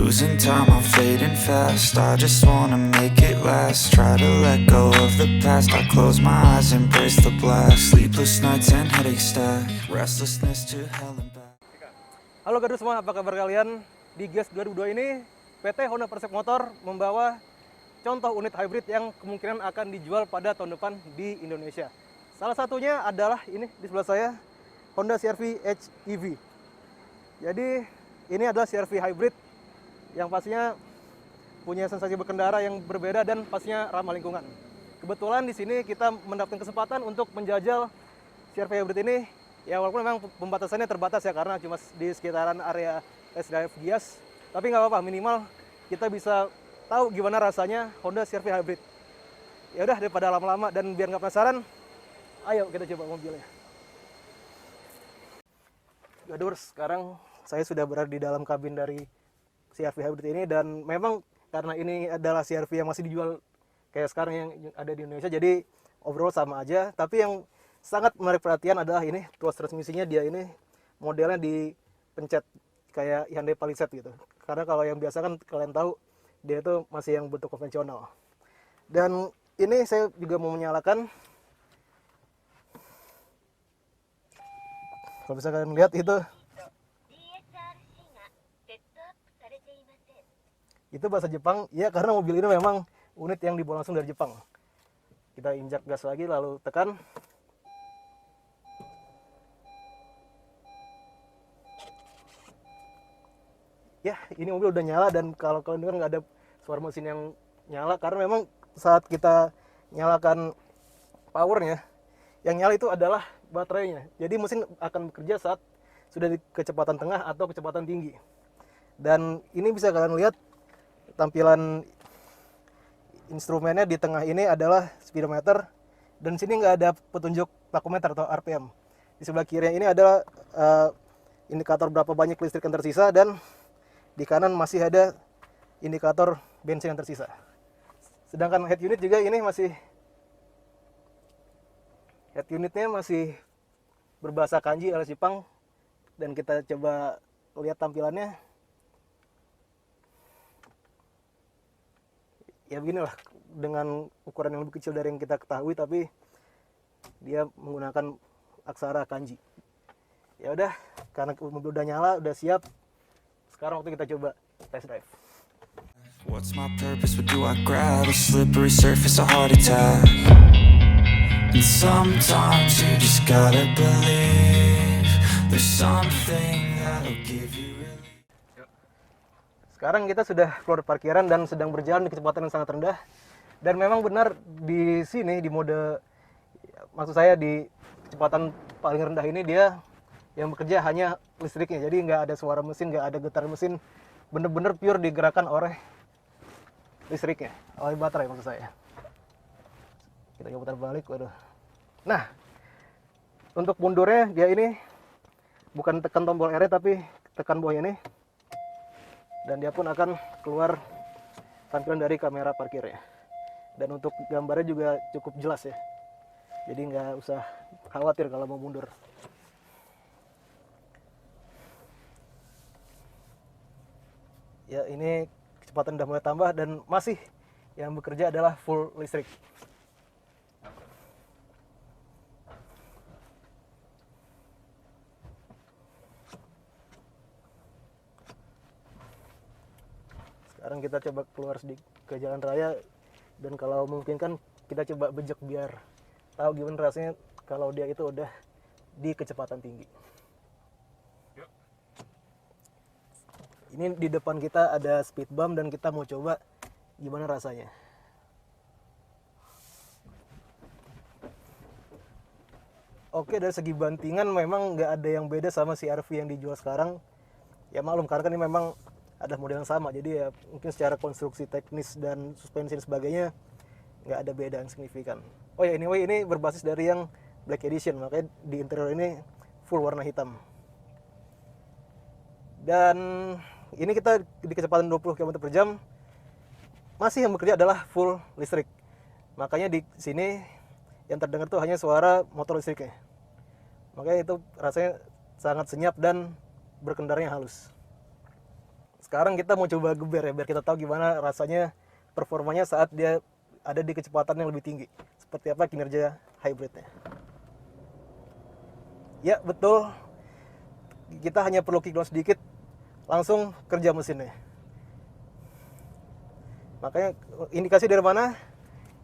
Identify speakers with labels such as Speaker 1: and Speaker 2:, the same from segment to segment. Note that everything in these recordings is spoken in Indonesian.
Speaker 1: Losing time, I'm fading fast. I just wanna make it last. Try to let go of the past. I close my eyes, embrace the blast. Sleepless nights and headaches stack. Restlessness to hell and back.
Speaker 2: Halo Gadus semua, apa kabar kalian? Di GIAS 2002 ini, PT Honda Persep Motor membawa contoh unit hybrid yang kemungkinan akan dijual pada tahun depan di Indonesia. Salah satunya adalah ini di sebelah saya, Honda CR-V HEV. Jadi ini adalah CR-V hybrid yang pastinya punya sensasi berkendara yang berbeda dan pastinya ramah lingkungan. Kebetulan di sini kita mendapatkan kesempatan untuk menjajal CR-V hybrid ini. Ya walaupun memang pembatasannya terbatas ya karena cuma di sekitaran area test drive GIAS, tapi nggak apa-apa, minimal kita bisa tahu gimana rasanya Honda CR-V hybrid. Ya udah, daripada lama-lama dan biar nggak penasaran, ayo kita coba mobilnya. Gadurs, sekarang saya sudah berada di dalam kabin dari CR-V hybrid ini, dan memang karena ini adalah CR-V yang masih dijual kayak sekarang yang ada di Indonesia, jadi overall sama aja. Tapi yang sangat menarik perhatian adalah ini tuas transmisinya, dia ini modelnya dipencet kayak Hyundai Palisade gitu. Karena kalau yang biasa kan kalian tahu dia itu masih yang bentuk konvensional. Dan ini saya juga mau menyalakan. Kalau bisa kalian lihat itu bahasa Jepang ya, karena mobil ini memang unit yang dibawa langsung dari Jepang. Kita injak gas lagi lalu tekan. Ya, ini mobil udah nyala, dan kalau kalian dengar nggak ada suara mesin yang nyala karena memang saat kita nyalakan powernya, yang nyala itu adalah baterainya. Jadi mesin akan bekerja saat sudah di kecepatan tengah atau kecepatan tinggi. Dan ini bisa kalian lihat tampilan instrumennya di tengah ini adalah speedometer, dan sini nggak ada petunjuk tachometer atau RPM. Di sebelah kiri ini ada indikator berapa banyak listrik yang tersisa, dan di kanan masih ada indikator bensin yang tersisa. Sedangkan head unit juga ini head unitnya masih berbahasa kanji alias Jepang, dan kita coba lihat tampilannya. Ya beginilah, dengan ukuran yang lebih kecil dari yang kita ketahui, tapi dia menggunakan aksara kanji. Ya udah, karena mobil udah nyala, udah siap. Sekarang waktu kita coba test drive.
Speaker 1: What's my purpose? What do I grab? A slippery surface, a heart attack. And sometimes you just gotta believe there's something that'll give you relief.
Speaker 2: Sekarang kita sudah keluar parkiran dan sedang berjalan di kecepatan yang sangat rendah. Dan memang benar di sini, di mode, maksud saya di kecepatan paling rendah ini, dia yang bekerja hanya listriknya. Jadi nggak ada suara mesin, nggak ada getar mesin. Bener-bener pure digerakkan oleh listriknya, oleh baterai maksud saya. Kita coba putar balik, waduh. Nah, untuk mundurnya dia ini bukan tekan tombol R tapi tekan bawah ini, dan dia pun akan keluar tampilan dari kamera parkirnya. Dan untuk gambarnya juga cukup jelas ya, jadi nggak usah khawatir kalau mau mundur. Ya, ini kecepatan udah mulai tambah, dan masih yang bekerja adalah full listrik. Sekarang kita coba keluar sedikit ke jalan raya, dan kalau mungkin kan kita coba bejek biar tahu gimana rasanya kalau dia itu udah di kecepatan tinggi. Ini di depan kita ada speed bump, dan kita mau coba gimana rasanya. Oke, dari segi bantingan memang nggak ada yang beda sama CR-V yang dijual sekarang. Ya maklum, karena kan ini memang ada model yang sama, jadi ya mungkin secara konstruksi teknis dan suspensi dan sebagainya nggak ada beda yang signifikan. Oh ya, anyway, ini berbasis dari yang Black Edition, makanya di interior ini full warna hitam. Dan ini kita di kecepatan 20 km per jam, masih yang bekerja adalah full listrik. Makanya di sini yang terdengar tuh hanya suara motor listriknya. Makanya itu rasanya sangat senyap dan berkendaranya halus. Sekarang kita mau coba geber ya, biar kita tahu gimana rasanya performanya saat dia ada di kecepatan yang lebih tinggi. Seperti apa kinerja hybridnya. Ya betul, kita hanya perlu kick down sedikit, langsung kerja mesinnya. Makanya indikasi dari mana?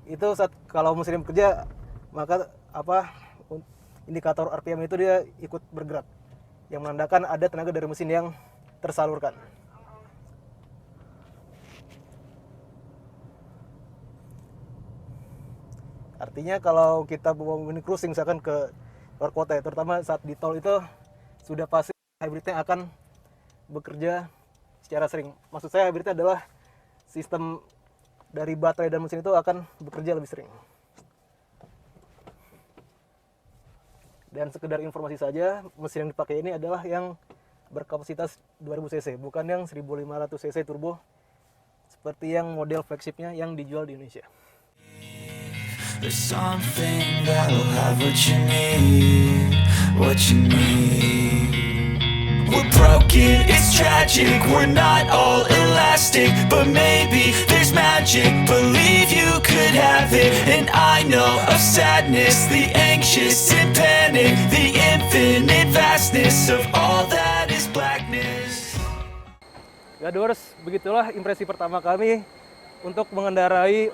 Speaker 2: Itu saat kalau mesinnya bekerja, maka indikator RPM itu dia ikut bergerak, yang menandakan ada tenaga dari mesin yang tersalurkan. Artinya kalau kita mau cruising misalkan ke luar kota ya, terutama saat di tol itu sudah pasti hybridnya akan bekerja secara sering. Maksud saya hybridnya adalah sistem dari baterai dan mesin itu akan bekerja lebih sering. Dan sekedar informasi saja, mesin yang dipakai ini adalah yang berkapasitas 2000 cc, bukan yang 1500 cc turbo seperti yang model flagshipnya yang dijual di Indonesia.
Speaker 1: There's something that'll have what you need, what you need. We're broken, it's tragic, we're not all elastic, but maybe there's magic, believe you could have it. And I know of sadness, the anxious and panic, the infinite vastness of all that is blackness.
Speaker 2: Gadors, begitulah impresi pertama kami untuk mengendarai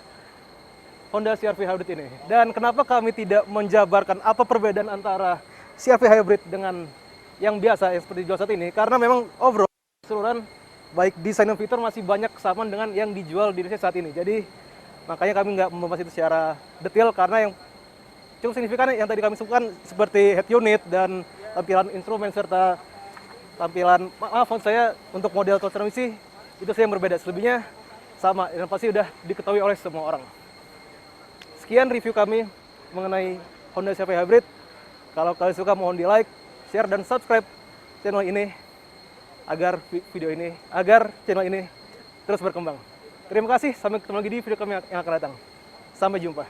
Speaker 2: Honda CR-V Hybrid ini. Dan kenapa kami tidak menjabarkan apa perbedaan antara CR-V Hybrid dengan yang biasa yang seperti dijual saat ini? Karena memang overall keseluruhan baik desain dan fitur masih banyak kesamaan dengan yang dijual di Indonesia saat ini. Jadi makanya kami nggak membahas itu secara detail, karena yang cukup signifikan yang tadi kami sebutkan seperti head unit dan tampilan instrumen serta tampilan saya untuk model transmisi itu saya yang berbeda. Selebihnya sama dan pasti sudah diketahui oleh semua orang. Sekian review kami mengenai Honda CR-V Hybrid. Kalau kalian suka mohon di like, share, dan subscribe channel ini agar channel ini terus berkembang. Terima kasih, sampai ketemu lagi di video kami yang akan datang. Sampai jumpa.